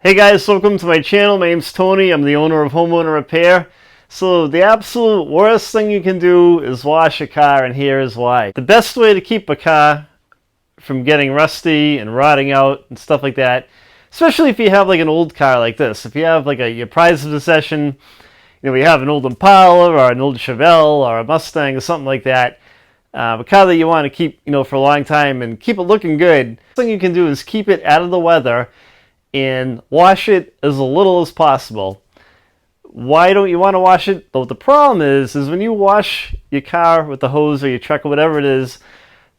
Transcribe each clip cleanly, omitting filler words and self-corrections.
Hey guys, welcome to my channel. My name's Tony. I'm the owner of Homeowner Repair. So the absolute worst thing you can do is wash a car, and here is why. The best way to keep a car from getting rusty and rotting out and stuff like that, especially if you have like an old car like this. If you have like your prized possession, we have an old Impala or an old Chevelle or a Mustang or something like that. A car that you want to keep, for a long time and keep it looking good. The thing you can do is keep it out of the weather and wash it as little as possible. Why don't you want to wash it? But the problem is when you wash your car with the hose or your truck or whatever it is,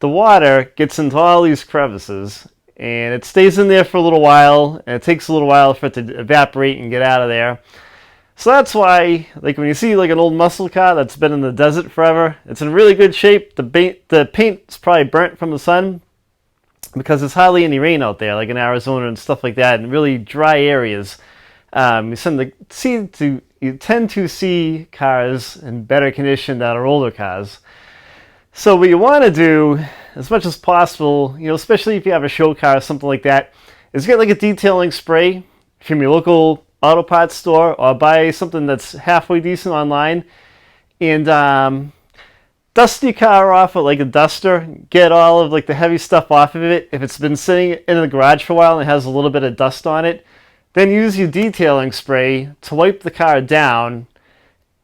the water gets into all these crevices and it stays in there for a little while, and it takes a little while for it to evaporate and get out of there. So that's why, like when you see like an old muscle car that's been in the desert forever, it's in really good shape. The paint's probably burnt from the sun, because there's hardly any rain out there, like in Arizona and stuff like that, in really dry areas. You tend to see cars in better condition that are older cars. So what you want to do, as much as possible, especially if you have a show car or something like that, is get like a detailing spray from your local auto parts store, or buy something that's halfway decent online, and dust your car off with like a duster. Get all of like the heavy stuff off of it. If it's been sitting in the garage for a while and it has a little bit of dust on it, then use your detailing spray to wipe the car down.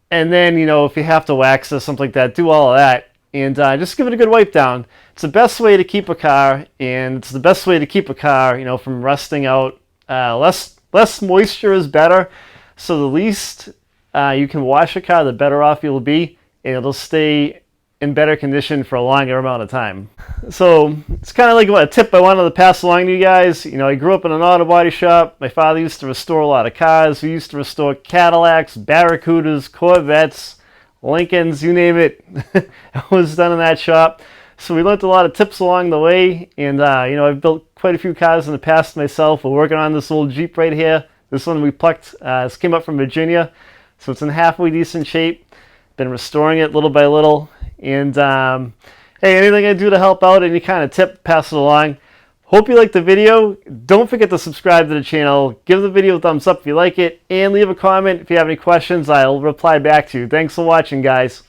And then, if you have to wax it or something like that, do all of that. And just give it a good wipe down. It's the best way to keep a car, and it's the best way to keep a car, from rusting out. Less moisture is better. So the least you can wash a car, the better off you'll be, and it'll stay in better condition for a longer amount of time. So it's kind of like a tip I wanted to pass along to you guys. I grew up in an auto body shop. My father used to restore a lot of cars. We used to restore Cadillacs, Barracudas, Corvettes, Lincolns, you name it. It was done in that shop. So we learned a lot of tips along the way, and I've built quite a few cars in the past myself. We're working on this old Jeep right here. This one we plucked. This came up from Virginia, so it's in halfway decent shape. Been restoring it little by little. And hey, anything I do to help out, any kind of tip, pass it along. Hope you liked the video. Don't forget to subscribe to the channel. Give the video a thumbs up if you like it, and leave a comment if you have any questions. I'll reply back to you. Thanks for watching, guys.